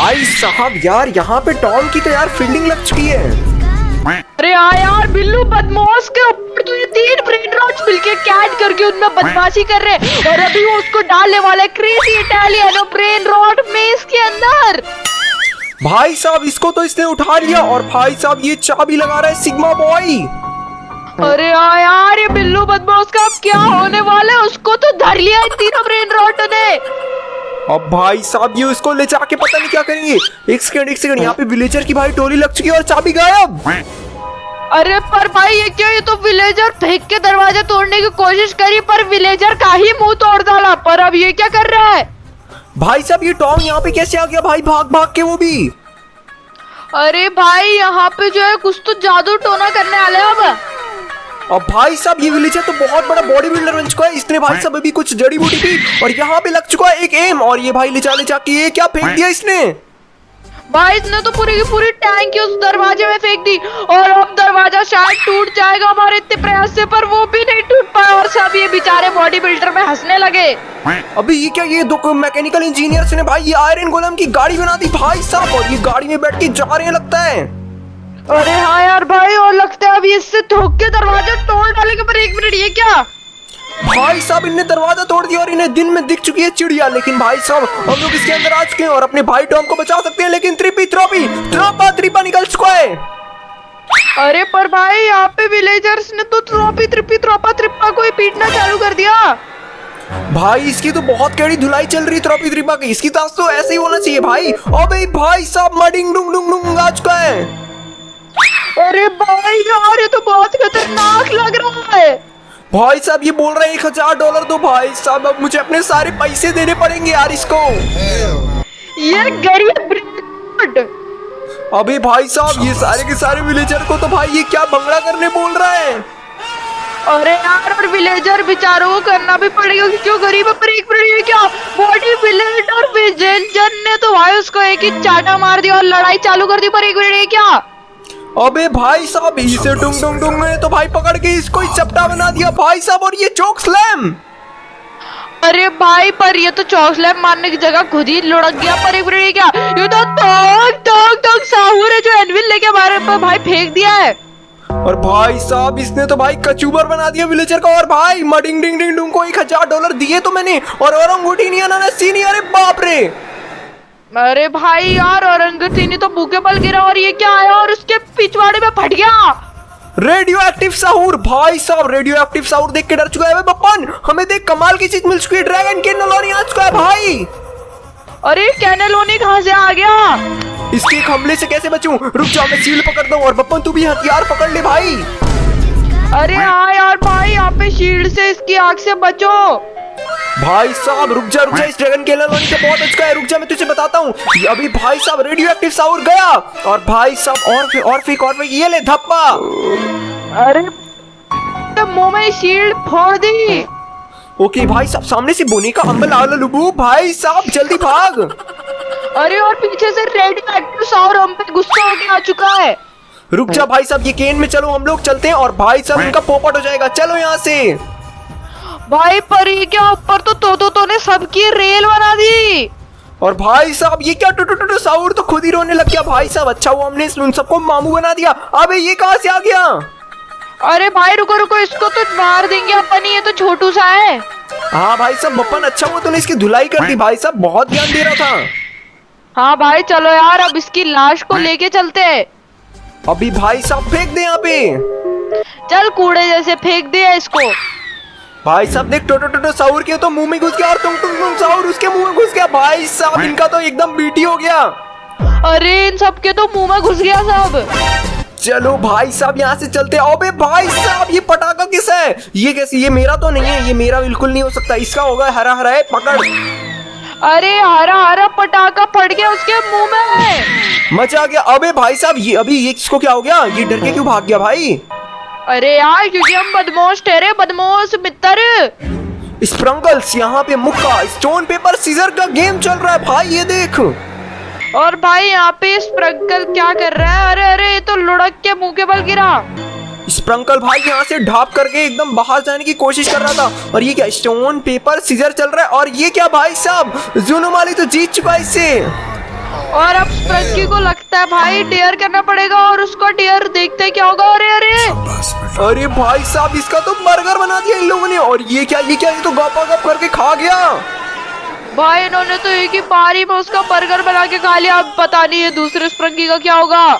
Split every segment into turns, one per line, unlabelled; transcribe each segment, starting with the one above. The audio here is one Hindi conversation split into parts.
भाई साहब यार यहाँ पे टॉम की तो यार फील्डिंग लग चुकी है।
अरे हाँ यार बिल्लू बदमाश के ऊपर तो ये 3 ब्रेन रॉट्स मिलके कैच करके उनमें बदमाशी कर रहे हैं और अभी वो उसको डालने वाला है क्रेजी इटालियन ब्रेन रॉट मेज के अंदर।
भाई साहब इसको तो इसने उठा लिया और भाई साहब ये चाबी लगा रहा है सिग्मा बॉय।
अरे हाँ यार ये बिल्लू बदमाश का अब क्या होने वाला है, उसको तो धर लिया इन तीनों ब्रेन रॉट ने।
अब भाई साहब ये उसको ले जाके पता नहीं क्या करेंगे। एक सेकंड यहाँ पे विलेजर की भाई टोली लग चुकी है और चाबी गायब।
अरे पर भाई ये क्या, ये तो विलेजर फेंक के दरवाजा तोड़ने की कोशिश करी पर विलेजर का ही मुंह तोड़ डाला। पर अब ये क्या कर रहा है?
भाई साहब ये टॉम यहाँ पे कैसे आ गया भाई भाग भाग के वो भी।
अरे भाई यहाँ पे जो है कुछ तो जादू टोना करने वाले अब।
अब भाई साहब ये विलेजर तो बहुत बड़ा बॉडी बिल्डर बन चुका है। इसने भाई साहब अभी कुछ जड़ी बूटी पी और यहाँ पे लग चुका है एक एम और ये भाई ले जा के ये क्या फेंक दिया इसने।
भाई इसने तो पूरी की पूरी टैंक उस दरवाजे में फेंक दी और अब दरवाजा शायद टूट जाएगा हमारे इतने प्रयास से, पर वो भी नहीं टूट पाया और सब ये बेचारे बॉडी बिल्डर में हंसने लगे।
अभी ये क्या, ये दो मैकेनिकल इंजीनियर्स ने भाई ये आयरन गोलम की गाड़ी बना दी भाई साहब और ये गाड़ी में बैठ के जा रहे हैं लगता है।
अरे हाँ यार भाई और लगता है अभी इससे ठोक के दरवाजा तोड़ डालेंगे। पर एक मिनट, ये क्या
भाई साहब इन्हें दरवाजा तोड़ दिया और इन्हें दिन में दिख चुकी है चिड़िया। लेकिन भाई साहब हम लोग इसके अंदर आ चुके हैं और अपने भाई टॉम को बचा सकते हैं। लेकिन त्रिपा निकल चुका है।
अरे पर भाई यहाँ पे विलेजर्स ने तो त्रिपा को ही पीटना चालू कर दिया।
भाई इसकी तो बहुत कड़ी धुलाई चल रही है त्रिपा की। इसकी तो ऐसे ही होना चाहिए भाई। अबे भाई साहब मडिंग डुंग डुंग डुंग आ चुका है।
अरे भाई यार ये तो बहुत खतरनाक लग रहा है।
भाई साहब ये बोल रहे हैं $1000 दो। भाई साहब अब मुझे अपने सारे पैसे देने पड़ेंगे यार इसको।
ये गरीब।
अभी भाई साहब ये सारे के सारे विलेजर को तो भाई ये क्या बंगड़ा करने बोल रहा है।
अरे यार और विलेजर बेचारों को करना भी पड़ेगा क्यों गरीब है। पर एक मिनट, ये क्या बॉडी बिल्डर विलेजर ने तो भाई उसको एक ही चाटा मार दिया और लड़ाई चालू कर दी। पर एक मिनट, ये क्या?
अबे भाई साहब इसे डुंग डुंग डुंग ने तो भाई पकड़ के इसको ही चपटा बना दिया भाई साहब। और ये चोक स्लैम।
अरे भाई पर ये तो चोक स्लैम मारने की जगह खुद ही लुढ़क गया। पर एक मिनट, ये क्या? ये तो टोक साहूर है जो एनविल लेके हमारे पर भाई फेंक दिया है।
और भाई साहब इसने तो भाई कचूबर बना दिया विलेजर का। और भाई मडिंग डिंग डिंग डुंग को $1000 दिए तो मैंने और औरंगुटिनिया ना सीनी। अरे बाप रे।
अरे भाई यार औरंगजेब तो भूखे पल गिरा और ये क्या आया और उसके पिछवाड़े में फट गया।
रेडियो एक्टिव साहूर। भाई साहब रेडियो एक्टिव साहूर देख के डर चुका है बप्पन। हमें देख कमाल की चीज मिल चुकी है। ड्रैगन कैनेलोनी आ चुका है भाई।
अरे कैनेलोनी कहाँ से आ गया?
इसके एक हमले से कैसे बचूं? रुक जाओ मैं शील्ड पकड़ दूं और बप्पन तू भी हथियार पकड़ ले भाई।
अरे हाँ यार भाई यहाँ पे शील्ड से इसकी आग से बचो।
भाई साहब रुक जा इस ड्रैगन कैनेलोनी से बहुत अच्छा है। रुक जा मैं तुझे बताता हूँ। अभी भाई साहब रेडियो एक्टिव साहूर गया और भाई साहब और फेंक ये ले धप्पा।
अरे मुंह में शील्ड फोड़ दी।
ओके भाई साहब सामने से बोनी का अम्बल आला लुबू। भाई साहब जल्दी भाग।
अरे और पीछे से रेडियो एक्टिव साहूर हम पे गुस्सा होके आ चुका है।
रुक जा भाई साहब ये केन में चलो हम लोग चलते हैं और भाई साहब इनका पोपट हो जाएगा। चलो यहाँ से
भाई पर ये क्या, ऊपर तो ने सबकी रेल बना दी।
और भाई साहब ये क्या टू साहूर तो खुद ही रोने लग गया भाई साहब। अच्छा हुआ हमने उन सबको मामू बना दिया। अबे ये कहाँ से आ गया?
अरे भाई रुको इसको तो मार देंगे अपन ही, ये तो छोटू सा है।
हाँ भाई साहब बप्पन अच्छा हुआ तूने इसकी धुलाई कर दी। भाई साहब बहुत ध्यान दे रहा था।
हाँ भाई चलो यार अब इसकी लाश को लेके चलते हैं।
अभी भाई साहब फेंक दे यहाँ पे।
चल कूड़े जैसे फेंक दिया इसको।
भाई साहब देख टोटो साहूर के तो मुंह में घुस गया और तुम साहूर उसके मुंह में घुस गया। भाई साहब इनका तो एकदम बीटी हो गया।
अरे इन सबके तो मुंह में घुस गया सब।
चलो भाई साहब यहाँ से चलते हैं। अबे भाई साहब ये पटाखा किस है? ये कैसे? ये मेरा तो नहीं है। ये मेरा बिल्कुल नहीं हो सकता। इसका होगा हरा हरा है पकड़।
अरे हरा पटाखा फट गया उसके मुंह में।
मजा आ गया। अबे भाई साहब ये अभी ये किसको क्या हो गया? ये डर के क्यों भाग गया भाई?
अरे यार क्योंकि हम बदमाश ठहरे, बदमाश मित्र।
स्प्रंगल्स यहाँ पे मुक्का स्टोन पेपर सीजर का गेम चल रहा है भाई ये देख।
और भाई यहाँ पे स्प्रंकल क्या कर रहा है? अरे ये तो लुढ़क के मुंह के बल गिरा।
स्प्रंकल भाई यहाँ से ढाप करके एकदम बाहर जाने की कोशिश कर रहा था। और ये क्या स्टोन पेपर सीजर चल रहा है। और ये क्या भाई साहब जुनूमाली तो जीत चुका है इससे।
और अब स्प्रंकी को लगता है भाई डेयर करना पड़ेगा और उसको डेयर देखते हैं क्या होगा। अरे अरे
अरे भाई साहब इसका तो बर्गर बना दिया इन लोगों ने। और ये क्या ये तो गपा गप करके खा गया।
भाई इन्होंने तो एक ही बारी में उसका बर्गर बना के खा लिया। अब पता नहीं है दूसरे स्प्रंकी का क्या होगा।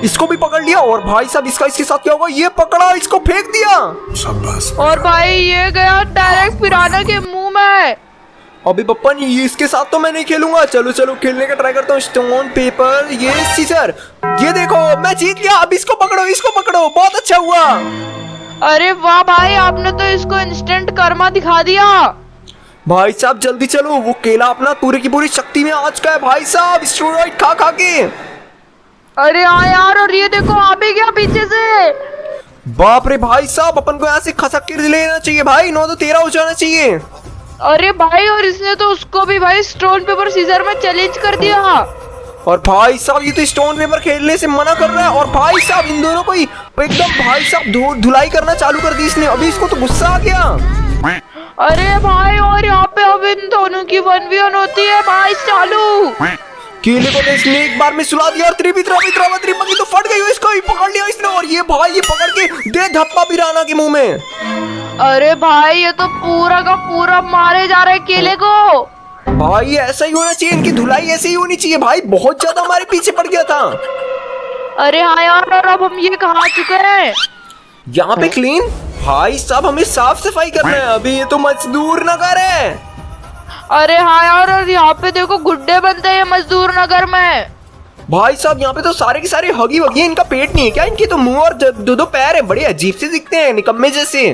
इसको भी पकड़ लिया। और भाई साहब इसके साथ क्या होगा। ये पकड़ा इसको फेंक दिया।
और भाई ये गया डायरेक्ट पिराना के मुंह में।
अभी बप्पन ये इसके साथ तो मैं नहीं खेलूंगा। चलो चलो खेलने का ट्राई करता हूँ। स्टोन पेपर ये सीजर। ये देखो मैं जीत गया। अब इसको पकड़ो बहुत अच्छा हुआ।
अरे वाह भाई आपने तो इसको इंस्टेंट कर्मा दिखा दिया।
भाई साहब जल्दी चलो। वो केला अपना पूरी की पूरी शक्ति में आ चुका है भाई साहब स्टेरॉइड खा खा के।
अरे हाँ यार और ये देखो आ भी गया पीछे से।
बाप रे भाई साहब अपन को यहाँ से खसक के लेना चाहिए भाई। 9 तो 13 हो जाना चाहिए।
अरे भाई और इसने तो उसको भी भाई स्टोन पेपर सीजर में चैलेंज कर दिया।
और भाई साहब ये तो स्टोन पेपर खेलने से मना कर रहा है। और भाई साहब इन दोनों को एकदम भाई साहब धुलाई करना चालू कर दी इसने। अभी इसको तो गुस्सा आ गया।
अरे भाई और यहाँ पे अब इन दोनों की 1v1 होती है भाई चालू।
केले को तो इसने एक बार में सुला दिया। और त्रिपी तो फट गई। इसको ही पकड़ लिया इसने। और ये भाई ये पकड़ के दे धप्पा पिराना के मुंह में।
अरे भाई ये तो पूरा का पूरा मारे जा रहा है केले को।
भाई ऐसा ही होना चाहिए। इनकी धुलाई ऐसे ही होनी चाहिए भाई। बहुत ज्यादा हमारे पीछे पड़ गया था।
अरे हाँ यार और अब हम ये कहाँ आ चुके हैं।
यहाँ पे क्लीन। भाई साहब हमें साफ सफाई करना है। अभी ये तो मजदूर नगर है।
अरे हाँ यार और यहाँ पे देखो गुड्डे बनते हैं मजदूर नगर में।
भाई साहब यहाँ पे तो सारे के सारे हगी वगी। इनका पेट नहीं है क्या। इनके तो मुंह और दो पैर है। बड़े अजीब से दिखते हैं निकम्मे जैसे।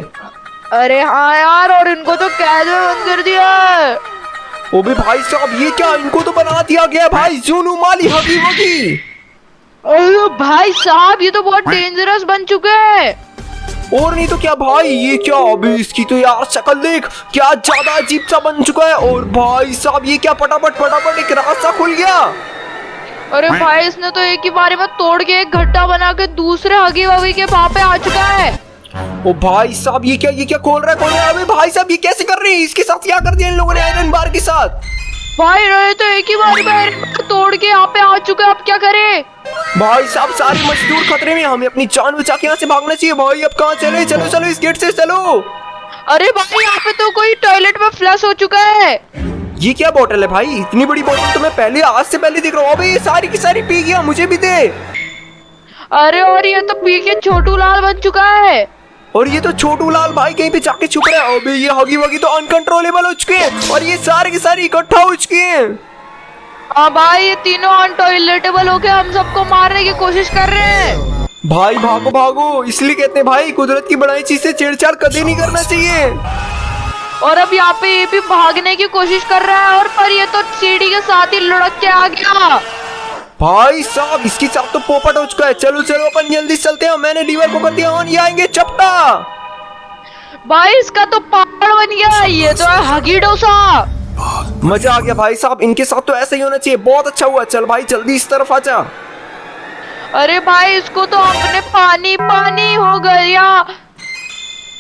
अरे हाँ यार और इनको तो कैद में बंद कर दिया है।
ओ भी भाई साहब ये क्या इनको तो बना दिया गया भाई जूनू माली हगी वगी।
अरे भाई साहब ये तो बहुत डेंजरस बन चुके हैं।
और नहीं तो क्या भाई। ये क्या अभी इसकी तो यार शक्ल देख क्या ज्यादा अजीब सा बन चुका है। और भाई साहब ये क्या फटाफट एक रास्ता खुल गया।
अरे भाई इसने तो एक ही बारी में तोड़ के एक गड्ढा बना के दूसरे हगी वगी के वहां पे आ चुका है।
ओ भाई साहब ये क्या खोल रहा है। अबे भाई साहब ये कैसे कर रहे हैं। इसके साथ क्या कर दिया इन लोगों ने आयरन बार के साथ।
भाई रहे तो एक ही बारी में आयरन बार तोड़ के यहाँ पे आ चुके हैं। अब क्या करें।
भाई साहब सारे मजदूर खतरे में। हमें अपनी जान बचा के यहाँ से भागना चाहिए भाई। अब कहाँ चले। चलो इस गेट से चलो।
अरे भाई यहाँ पे तो कोई टॉयलेट में फ्लश हो चुका है।
ये क्या बोतल है भाई। इतनी बड़ी बोतल तो मैं पहले आज से पहले देख रहा हूँ। अबे ये सारी की सारी पी गया। मुझे भी दे।
अरे और ये तो पी के छोटू लाल बन चुका है।
और ये तो छोटू लाल भाई कहीं पे जाके छुप रहा है। अबे ये हगी वगी तो अनकंट्रोलेबल हो चुके हैं। और ये सारे के सारे इकट्ठा हो चुके हैं।
हाँ भाई ये तीनों अनटॉयलेटेबल होके हम सबको मारने की कोशिश कर रहे हैं।
भाई भागो। इसलिए कहते हैं भाई कुदरत की बनाई चीज से छेड़छाड़ कभी नहीं करना चाहिए।
और अब यहाँ पे ये भी भागने की कोशिश कर रहा है। और पर ये तो सीढ़ी के साथ ही लुढ़क के आ गया।
भाई साहब इसके साथ तो पोपट हो चुका है। चलो अपन जल्दी चलते हैं। मैंने लीवर को कर दिया ऑन। ये आएंगे चपटा।
भाई इसका तो पापड़ बन गया। ये तो है हगी डोसा।
मजा आ गया भाई साहब। इनके साथ तो ऐसा ही होना चाहिए। बहुत अच्छा हुआ। चल भाई जल्दी इस तरफ आजा।
अरे भाई इसको तो अपने पानी हो गया।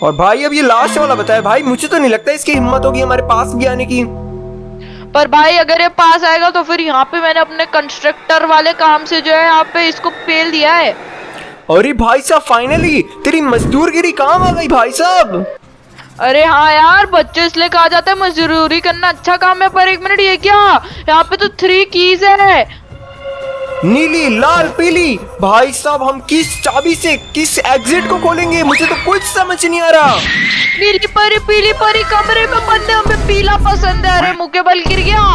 और भाई अब ये लास्ट वाला बताया भाई। मुझे तो नहीं लगता इसकी हिम्मत होगी हमारे पास भी आने की।
पर भाई अगर ये पास आएगा तो फिर यहाँ पे मैंने अपने कंस्ट्रक्टर वाले काम से जो है यहाँ पे इसको पेल दिया है।
अरे भाई साहब फाइनली तेरी मजदूरगिरी काम आ गई भाई साहब।
अरे हाँ यार बच्चे इसलिए कहा जाता है मजदूरी करना अच्छा काम है। पर एक मिनट ये क्या। यहाँ पे तो 3 कीज है।
नीली लाल पीली। भाई साहब हम किस चाबी से किस एग्जिट को खोलेंगे। मुझे तो कुछ समझ नहीं आ रहा।
नीली परी पीली परी कमरे में बंद है। हमें पीला पसंद है। अरे मुके बल गिर गया।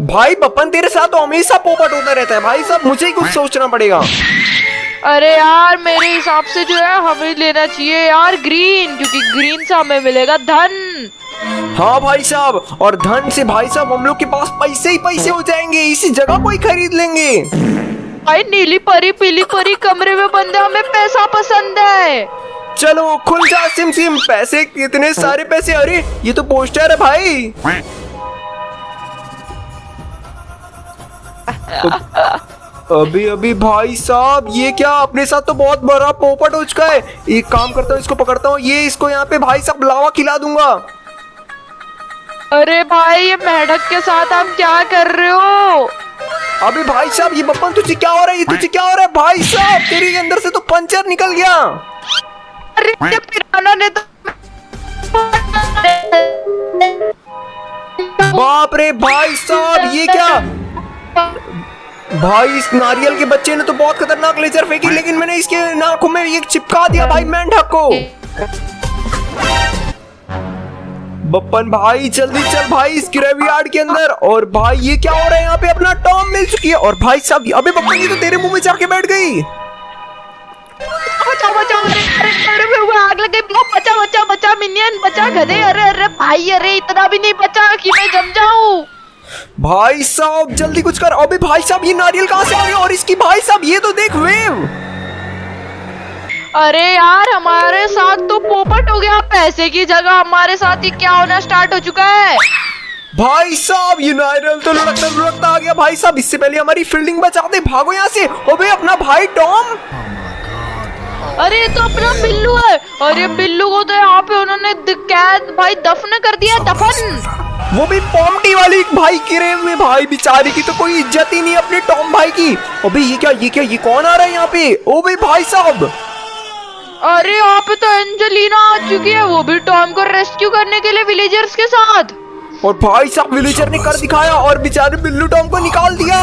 भाई बप्पन तेरे साथ तो हमेशा पोपट होता रहता है भाई साहब। मुझे ही कुछ सोचना पड़ेगा।
अरे यार मेरे हिसाब से जो है हमें लेना चाहिए यार ग्रीन। क्योंकि ग्रीन से हमें मिलेगा धन।
हाँ भाई साहब। और धन से भाई साहब हम लोग के पास पैसे ही पैसे हो जाएंगे। इसी जगह को ही खरीद लेंगे।
भाई नीली परी पीली परी कमरे में बंद है। हमें पैसा पसंद है।
चलो खुल जा सिम। पैसे कितने सारे पैसे। अरे ये तो पोस्टर है भाई। अभी भाई साहब ये क्या। अपने साथ तो बहुत बड़ा पोपट हो चुका है। एक काम करता हूँ इसको पकड़ता हूँ। ये इसको यहाँ पे भाई साहब लावा खिला दूंगा।
अरे भाई ये मेढक के साथ आप क्या कर रहे हो।
अबे भाई साहब ये बप्पन तुझे क्या हो रहा है, ये तुझे क्या हो रहा है भाई साहब, तेरे अंदर से तो पंचर निकल गया।
अरे पिराना ने तो
बाप रे भाई साहब ये क्या, भाई इस नारियल के बच्चे ने तो बहुत खतरनाक लेजर फेंकी, लेकिन मैंने इसके नाकों में ये चिपका दिया भाई मेंढक को। बप्पन भाई जल्दी चल भाई इस ग्रेवयार्ड के अंदर। और भाई ये क्या हो रहा है यहाँ पे, अपना टॉम मिल चुकी है। और भाई साहब अबे बप्पन ये तो तेरे मुंह में जाके बैठ गई।
बचा बचा, अरे आग लग गई, बचा बचा बचा मिनियन बचा, गधे। अरे अरे भाई, अरे इतना भी नहीं बचा कि मैं जम जाऊं।
भाई साहब जल्दी कुछ कर। अबे भाई साहब ये नारियल कहाँ से आ गया, और इसकी भाई साहब ये तो देख वेव।
अरे यार हमारे साथ तो पोपट हो गया, पैसे की जगह हमारे साथ ही क्या होना स्टार्ट हो चुका है।
भाई साहब ये नारियल तो लुढ़कता लुढ़कता आ गया। भाई साहब इससे पहले हमारी फील्डिंग बचाते, भागो यहाँ से। अबे अपना भाई टॉम,
अरे ये तो अपना बिल्लू है। अरे बिल्लू को तो यहाँ पे उन्होंने कैद भाई दफन कर दिया, दफन।
वो भी पोमटी वाली भाई गिरे हुए भाई, बेचारी की तो कोई इज्जत ही नहीं अपने टॉम भाई की। अबे ये क्या ये क्या, ये कौन आ रहा है यहाँ पे। ओ भाई साहब,
अरे यहाँ पे तो एंजेलिना आ चुकी है, वो भी टॉम को रेस्क्यू करने के लिए विलेजर्स के साथ।
और भाई साहब विलेजर ने कर दिखाया और बेचारे बिल्लू टॉम को निकाल दिया।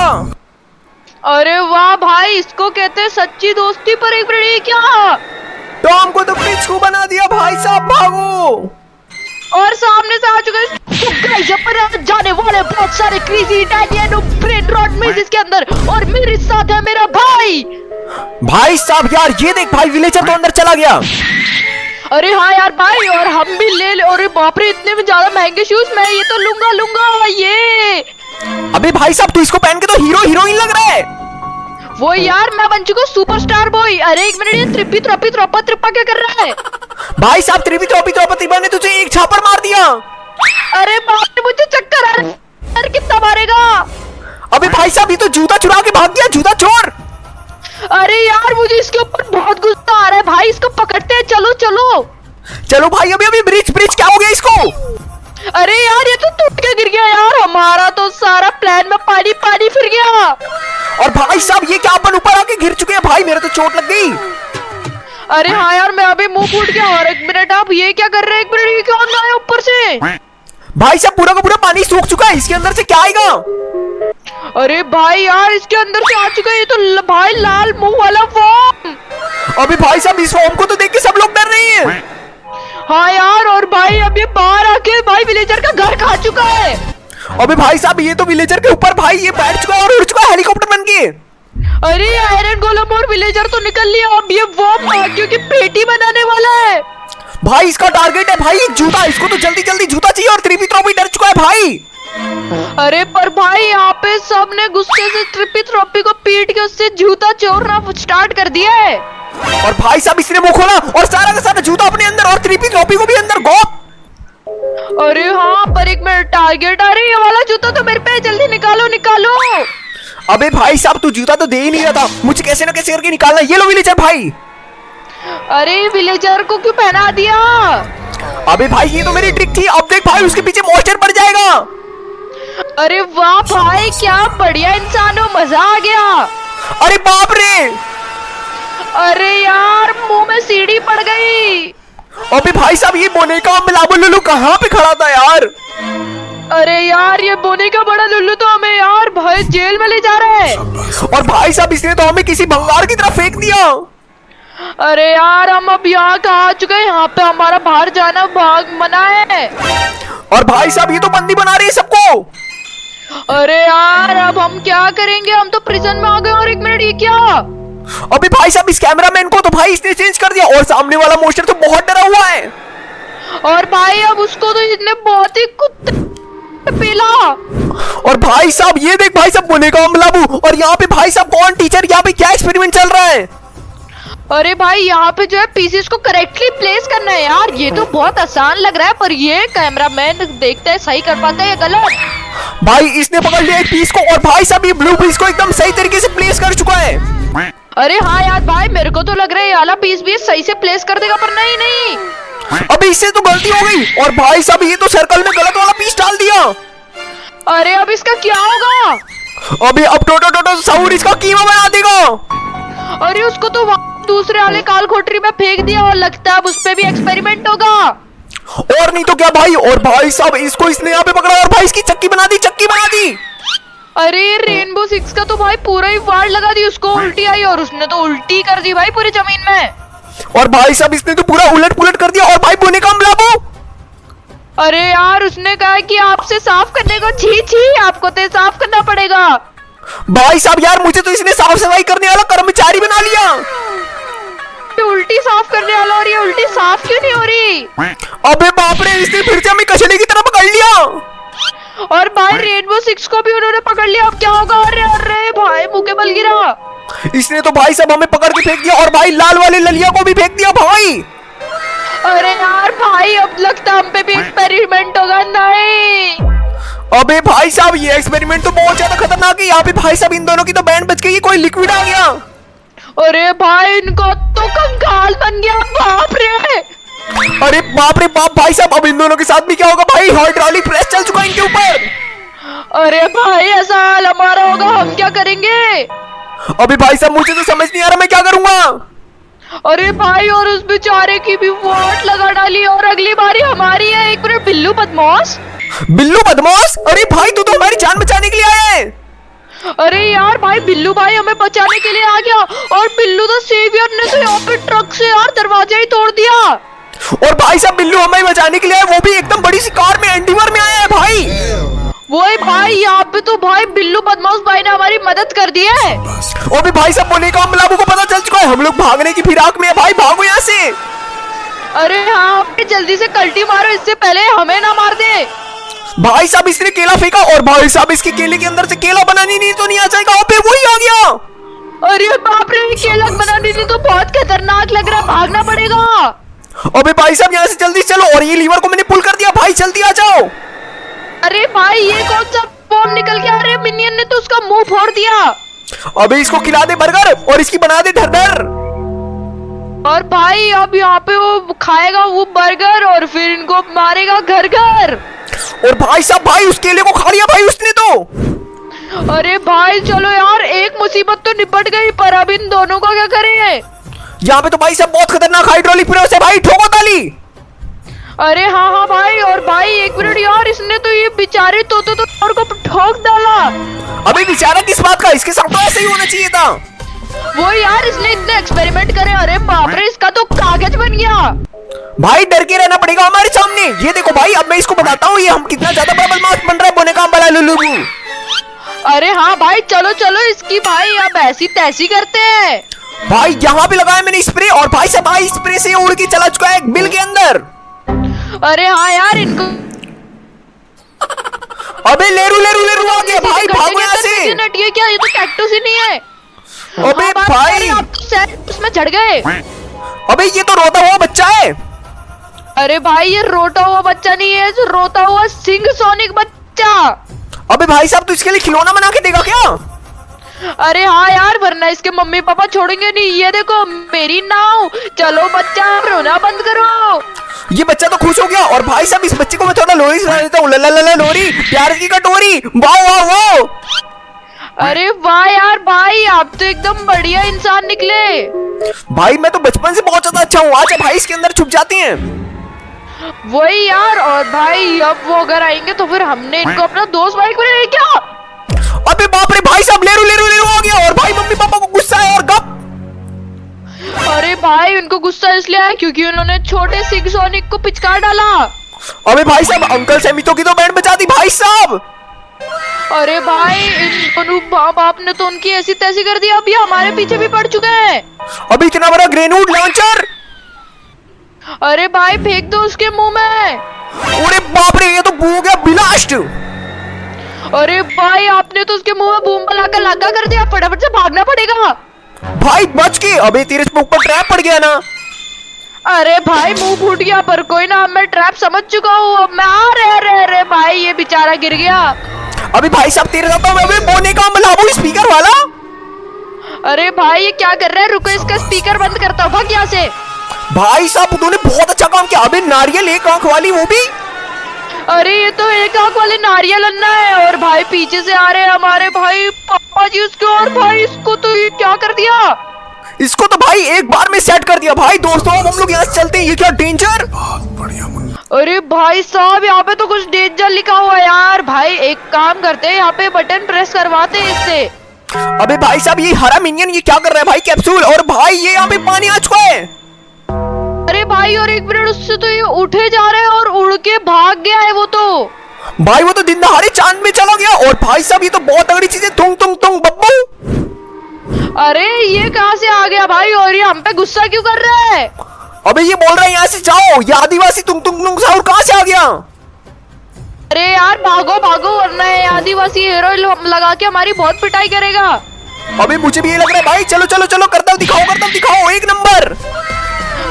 अरे वाह भाई, इसको कहते हैं सच्ची दोस्ती। पर एक मिनट, ये क्या,
टॉम को तो पिचकू बना दिया भाई साहब, भागो।
और सामने से आ चुके हैं तो गाइस पर जाने वाले बहुत सारे क्रेजी इटालियन ब्रेन रॉट में इसके अंदर। और मेरे साथ है मेरा भाई।
भाई साहब यार ये देख भाई, विलेजर तो अंदर चला गया।
अरे हाँ यार भाई, और हम भी ले ले। अरे बाप रे, इतने में ज्यादा महंगे शूज, मैं ये तो लूंगा लूंगा ये।
अबे भाई साहब तू इसको पहन के तो हीरो हीरोइन लग रहा है।
वो यार मैं बन चुका सुपरस्टार बॉय। अरे एक मिनट, ये त्रिप्पी त्रोपी त्रोपा त्रिप्पा क्या कर रहा है।
भाई साहब त्रिपी त्रोपी त्रोपा ने तुझे एक छापर मार दिया।
अरे बाप रे, मुझे चक्कर आ रहा है। अरे कितना मारेगा।
अबे भाई साहब ये तो जूता चुरा के भाग गया, जूता चोर।
अरे यार मुझे इसके ऊपर बहुत गुस्सा आ रहा है भाई, इसको पकड़ते हैं। चलो चलो
चलो भाई, अभी अभी ब्रिज ब्रिज क्या हो गया इसको।
अरे यार ये तो टूट के गिर गया यार, हमारा तो सारा प्लान में पानी पानी फिर गया।
और भाई साहब ये क्या, अपन ऊपर आके गिर चुके हैं भाई, मेरे तो चोट लग गई।
अरे हाँ यार मैं अभी मुंह फूट गया। और एक मिनट, आप ये क्या कर रहे हैं। एक मिनट, ये क्या आया ऊपर से।
भाई साहब पूरा का पूरा पानी सूख चुका है, इसके अंदर से क्या आएगा।
अरे भाई यार इसके अंदर से आ चुका है ये तो भाई लाल मुंह वाला फॉर्म।
अभी भाई साहब इस फॉर्म को तो देख के सब लोग डर रहे हैं।
हाँ यार, और भाई अब ये बाहर आके भाई विलेजर का घर खा चुका है।
अबे भाई साहब ये तो विलेजर के ऊपर भाई ये बैठ चुका है और उड़ चुका है हेलीकॉप्टर बन के।
अरे आयरन गोलम और विलेजर तो निकल लिया, अब ये वॉर्म भाग्यों की पेटी बनाने वाला है।
भाई इसका टारगेट है भाई एक जूता, इसको तो जल्दी जल्दी जूता चाहिए। और त्रिपी त्रोपी डर चुका है भाई।
अरे पर भाई यहाँ पे सबने गुस्से से ट्रिपी थ्रोपी को पीट के उससे जूता चोरना स्टार्ट कर दिया है।
और भाई साहब इसने मुंह खोला और सारा का सारा जूता अपने अंदर और त्रिपी थ्रोपी को भी अंदर गोप।
अरे हाँ पर एक मिनट, टारगेट आ रही है, ये वाला जूता तो मेरे पे, जल्दी निकालो निकालो।
अबे भाई साहब तू जूता तो दे ही नहीं रहा था, मुझे कैसे ना कैसे करके निकालना। ये लो विलेजर भाई।
अरे विलेजर को क्यों पहना दिया।
अबे भाई ये तो मेरी ट्रिक थी, अब देख भाई उसके पीछे मॉन्स्टर पड़ जाएगा।
अरे वाह भाई क्या बढ़िया इंसान हो, मजा आ गया।
अरे बाप रे,
अरे यार मुंह में सीढ़ी पड़ गई।
अबे भाई साहब ये बोने का मिलाबो लुल्लू कहाँ पे खड़ा था यार।
अरे यार ये बोने का बड़ा लुल्लू तो हमें यार भाई जेल में ले जा रहा है।
और भाई साहब इसने तो हमें किसी भंगार की तरफ फेंक दिया।
अरे यार हम अब यहाँ कहाँ आ चुके हैं, यहाँ पे हमारा बाहर जाना भाग मना है।
और भाई साहब ये तो बंदी बना रही है सबको।
अरे यार अब हम क्या करेंगे, हम तो प्रिजन में आ गए। और एक मिनट, ये क्या।
अबे भाई साहब इस कैमरामैन को तो भाई इसने चेंज कर दिया और सामने वाला मोस्टर तो बहुत डरा हुआ है।
और भाई अब उसको तो इसने बहुत ही कुत्ते पीला।
और भाई साहब ये देख भाई साहब बोने का मिलाबू। और यहाँ पे भाई साहब कौन टीचर, यहाँ पे क्या एक्सपेरिमेंट चल रहा है।
अरे भाई यहाँ पे जो है पीसीस को करेक्टली प्लेस करना है यार, ये तो बहुत आसान लग रहा है। पर ये कैमरामैन देखते हैं सही कर पाता है या गलत।
भाई इसने पकड़ लिया एक पीस को और भाई साहब ये ब्लू पीस को एकदम सही तरीके से प्लेस कर चुका है।
अरे हाँ यार भाई मेरे को तो लग रहा है ये वाला पीस भी सही से प्लेस कर देगा, पर नहीं नहीं
अबे इससे तो गलती हो गई। और भाई साहब ये तो सर्कल में गलत वाला पीस डाल दिया।
अरे अब इसका क्या होगा।
अबे अब टोटो टोटो साउर इसका कीमा बना देगा।
अरे उसको तो दूसरे वाले काल कोठरी में फेंक दिया और लगता है अब उस पे भी एक्सपेरिमेंट होगा।
और नहीं तो क्या भाई। और भाई साहब इसको इसने यहाँ पे पकड़ा और भाई इसकी चक्की बना दी, चक्की बना दी।
अरे रेनबो सिक्स का तो भाई पूरा ही वार लगा दी, उसको उल्टी आई और उसने तो उल्टी कर दी भाई पूरी जमीन में।
और भाई साहब इसने तो पूरा उलट पुलट कर दिया। और भाई बोने का लाबू,
अरे यार उसने कहा कि आपसे साफ करने को, छी छी आपको तो साफ करना पड़ेगा।
भाई साहब यार मुझे तो इसने साफ सफाई करने वाला कर्मचारी बना लिया।
उल्टी साफ करने वाला और ये उल्टी साफ क्यों नहीं हो रही?
अबे बाप रे, इसने फिर से हमें कचरे की तरह पकड़ लिया।
और भाई रेनबो सिक्स को भी उन्होंने पकड़ लिया, अब क्या होगा? अरे अरे भाई मुंह के बल गिरा।
इसने तो भाई साहब हमें पकड़ के फेंक दिया और भाई लाल वाले ललिया को भी फेंक दिया भाई।
अरे यार भाई अब लगता हम पे भी एक्सपेरिमेंट होगा। नहीं
अबे भाई साहब ये एक्सपेरिमेंट तो बहुत ज्यादा खतरनाक है। यहाँ पे भाई साहब इन दोनों की तो बैंड बच गई, कोई लिक्विड आ गया।
अरे भाई इनको तो कंकाल बन गया, बाप रे।
अरे बाप रे बाप भाई साहब अब इन दोनों के साथ भी क्या होगा भाई? हाइड्रोलिक प्रेस चल चुका है इनके ऊपर।
अरे भाई ऐसा हाल हमारा होगा, हम क्या करेंगे?
अभी भाई साहब मुझे तो समझ नहीं आ रहा मैं क्या करूंगा।
अरे भाई और उस बेचारे की भी वाट लगा डाली और अगली बारी हमारी है। एक मिनट, बिल्लू बदमाश।
बिल्लू बदमाश? अरे भाई तू तो हमारी जान बचाने के लिए आया है।
अरे यार भाई बिल्लू भाई हमें बचाने के लिए आ गया और बिल्लू द सेवियर ने तो यहाँ पे ट्रक से यार दरवाजा ही तोड़ दिया।
और भाई साहब बिल्लू हमें बचाने के लिए आया, वो भी एकदम बड़ी सी कार में, एंडीवर में आया है भाई।
वही भाई यहाँ पे तो भाई बिल्लू बदमाश भाई ने हमारी मदद कर दी है।
और भी भाई साहब बोले का मलाबू को पता चल चुका है, हम लोग भागने की फिराक में है भाई, भागो यहाँ से।
अरे हाँ जल्दी से कल्टी मारो, इससे पहले हमें ना मार दे।
भाई साहब इसने केला फेंका और भाई साहब इसके केले के अंदर से केला बनानी नहीं तो नहीं आ जाएगा। अबे वही आ गया।
अरे बाप रे, केला बनानी नहीं तो बहुत खतरनाक लग रहा है, भागना पड़ेगा।
अबे भाई साहब यहाँ से जल्दी चलो। और ये लीवर को मैंने पुल कर दिया भाई, जल्दी आ जाओ।
अरे भाई ये कौन सा बॉम्ब निकल गया? अरे मिनियन ने तो उसका मुंह फोड़ दिया।
अबे इसको खिला दे बर्गर और इसकी बना दे धर।
और भाई अब यहाँ पे वो खाएगा वो बर्गर और फिर इनको मारेगा घर घर।
और भाई साहब भाई उस केले को खा लिया भाई उसने तो।
अरे भाई चलो यार, एक मुसीबत तो निपट गई, पर अब इन दोनों का क्या करें?
यहाँ पे तो भाई साहब बहुत खतरनाक हाइड्रोलिक प्रेस है भाई, ठोको ताली।
अरे हाँ हाँ भाई। और भाई एक मिनट यार, इसने तो ये बेचारे तोतो तो को ठोक डाला।
अबे बेचारा किस बात का, इसके साथ तो ऐसे ही होना चाहिए था।
वो यार इसने इतने एक्सपेरिमेंट करे, अरे बाप रे इसका तो कागज बन गया।
भाई डर के रहना पड़ेगा हमारे सामने। ये देखो भाई अब मैं इसको बताता हूँ ये हम कितना ज्यादा बड़ा बदमाश बन रहा है, बोने का बड़ा लुल्लू।
अरे हाँ भाई चलो चलो, इसकी भाई अब ऐसी तैसी करते हैं।
भाई यहाँ पे लगाया मैंने स्प्रे और भाई साहब भाई स्प्रे से उड़ के चला चुका है एक बिल के अंदर।
अरे हाँ यार इनको
अबे लेरू लेरू लेरू आ गया भाई, भागो यहाँ से।
ये क्या, ये तो कैक्टस ही नहीं है।
अबे
हाँ,
भाई
आप तो उसमें चढ़ गए।
अबे ये तो रोता हुआ बच्चा है।
अरे भाई ये रोता हुआ बच्चा नहीं है, जो रोता हुआ सिंह सोनिक बच्चा।
अबे भाई साहब तो इसके लिए खिलौना बना के देगा क्या?
अरे हाँ यार, वरना इसके मम्मी पापा छोड़ेंगे नहीं। ये देखो मेरी नाव, चलो बच्चा रोना बंद करो।
ये बच्चा तो खुश हो गया। और भाई साहब इस बच्चे को मैं थोड़ा लोरी सुना देता हूँ। ला लोरी, प्यार की कटोरी, वाह वाह वाह।
अरे वाह यार भाई, आप तो एकदम बढ़िया इंसान निकले।
भाई मैं तो बचपन से बहुत ज्यादा अच्छा हूँ। आजा भाई इसके अंदर छुप जाती हैं।
वही यार। और भाई अब वो अगर आएंगे तो फिर हमने इनको अपना दोस्त बाइक में ले क्या?
अबे बाप रे भाई साहब लेरू लेरू लेरू आ गया। और भाई मम्मी पापा को गुस्सा है और गप।
अरे भाई उनको गुस्सा इसलिए आया क्योंकि उन्होंने छोटे सिंह सोनिक को पिचकार डाला।
अबे भाई साहब अंकल सैमितो की तो बैंड बजा दी भाई साहब।
अरे भाई इन दोनों बाप ने तो उनकी ऐसी तैसी कर दी, अभी हमारे पीछे भी पड़ चुके हैं।
अभी इतना बड़ा ग्रेनेड लॉन्चर।
अरे भाई फेंक दो उसके मुंह में।
अरे बाप रे ये तो हो गया ब्लास्ट।
अरे भाई आपने तो उसके मुंह में बूम लगाकर लगा कर दिया, फटाफट से भागना पड़ेगा।
भाई बच के। अबे तेरे मुंह पर ट्रैप पड़ गया ना।
अरे भाई मुंह फूट गया, पर कोई ना, मैं ट्रैप समझ चुका हूँ। अब मैं अरे भाई ये बेचारा गिर गया।
अभी भाई साहब तेरे साथ मैं बोने का मलाबू स्पीकर वाला।
अरे भाई ये क्या कर रहा है? रुको इसका स्पीकर बंद करता हूँ, भाग यहाँ से।
भाई साहब तूने बहुत अच्छा काम किया। अबे नारियल एक आंख वाली वो भी।
अरे ये तो एक आंख वाले नारियल अन्ना है और भाई पीछे से आ रहे हैं हमारे भाई पापा जी उसके और भाई इसको तो ये क्या कर दिया।
इसको तो भाई एक बार में सेट कर दिया। भाई दोस्तों अब हम लोग यहाँ से चलते हैं। ये क्या डेंजर।
अरे भाई साहब यहाँ पे तो कुछ डेंजर लिखा हुआ है यार। भाई एक काम करते हैं यहाँ पे बटन प्रेस करवाते हैं इससे।
अबे भाई साहब ये हरा मिनियन ये क्या कर रहा है भाई कैप्सूल। और भाई ये यहाँ पे पानी आ चुका है।
अरे भाई और एक मिनट उससे तो ये उठे जा रहे हैं और उड़ के भाग गया है वो तो।
भाई वो तो दिन दहाड़े चांद में चला गया। और भाई साहब ये तो बहुत तगड़ी चीज है। तुंग तुंग तुंग बब्बू।
अरे ये कहाँ से आ गया भाई और ये हम पे गुस्सा क्यों कर रहा है।
अबे ये बोल रहा है यहाँ से जाओ। ये आदिवासी तुंग तुंग तुंग साहब कहाँ से आ गया।
अरे यार भागो भागो वरना ये आदिवासी हीरो लगा के हमारी बहुत पिटाई करेगा।
अबे मुझे भी ये लग रहा है भाई। चलो चलो चलो करतब दिखाओ एक नंबर।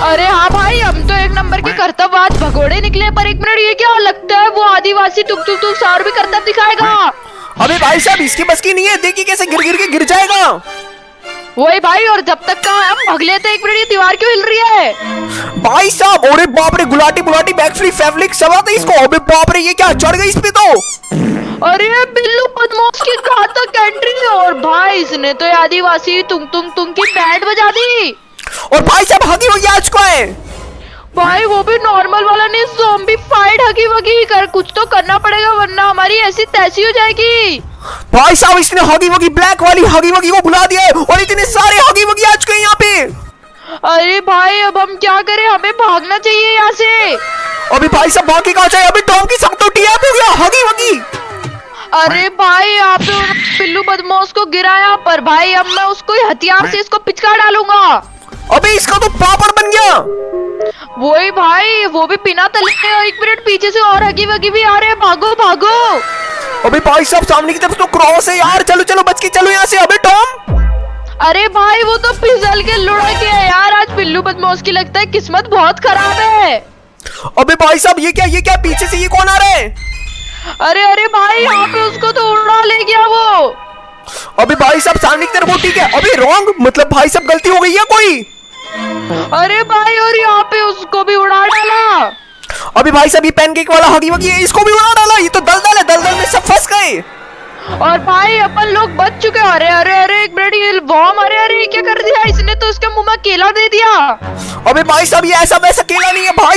अरे हाँ भाई हम तो एक नंबर के कर्तव्यवाद भगोड़े निकले। पर एक मिनट ये क्या लगता है वो आदिवासी टुक टुक टुक सार भी कर्तव्य दिखाएगा।
अबे भाई साहब इसकी बस की नहीं है। देखिए कैसे गिर के गिर जाएगा।
वही भाई और जब तक का हम भाग लेते एक मिनट ये दीवार क्यों हिल रही है।
भाई साहब अरे बाप रे गुलाटी बुलाटी बैकफ्लिप फैब्रिक सब आता है इसको। अबे बाप रे ये क्या चढ़ गई इस पे तो।
अरे बिल्लू बदमाश की घातक एंट्री और भाई इसने तो आदिवासी तुंग तुंग तुंग की बैंड बजा दी।
और भाई साहब हगी वगी आज को है।
भाई वो भी नॉर्मल वाला नहीं ज़ॉम्बी फाइट हगी वगी कर कुछ तो करना पड़ेगा वरना हमारी ऐसी तैसी हो जाएगी।
भाई साहब इसने हगी वगी ब्लैक वाली हगी वगी को बुला दिया है। और इतने सारे हगी वगी आज के यहाँ पे।
अरे भाई अब हम क्या करें हमें भागना चाहिए यहाँ से।
अभी भाई साहब भाग के कहाँ जाए। अभी टॉम की सब तो टीआप हो गया हगी वगी।
अरे भाई आप तो पिल्लू बदमाश को गिराया पर भाई अब मैं उसको हथियार से इसको पिचका डालूंगा।
अबे इसका तो पापड़ बन गया।
वही भाई वो भी बिना तले और एक मिनट पीछे से और हगी वगी भी आ रहे हैं। भागो भागो।
अबे भाई साहब सामने की तरफ तो क्रॉस है यार। चलो चलो बच के चलो यहाँ से। अबे टॉम।
अरे भाई वो तो फिसल के लुढ़क गया यार। आज पिल्लू बदमाश की लगता है किस्मत बहुत खराब है।
अबे भाई साहब ये क्या पीछे से ये कौन आ रहा है।
अरे भाई यहाँ पे उसको तो उड़ा ले गया वो।
अबे भाई साहब सामने की तरफ वो ठीक है। अबे रॉन्ग मतलब भाई साहब गलती हो गई है कोई।
अरे भाई और यहाँ पे उसको भी उड़ा डाला।
अभी भाई साहब ये पैनकेक वाला हगी वगी है इसको भी उड़ा डाला। ये तो दलदल है दलदल में सब फंस गए।
और भाई अपन लोग बच चुके। अरे अरे अरे एक मिनट ये बॉम्ब। अरे अरे क्या कर दिया इसने तो उसके मुंह में केला दे दिया।
अबे भाई साहब ये ऐसा वैसा केला नहीं है भाई।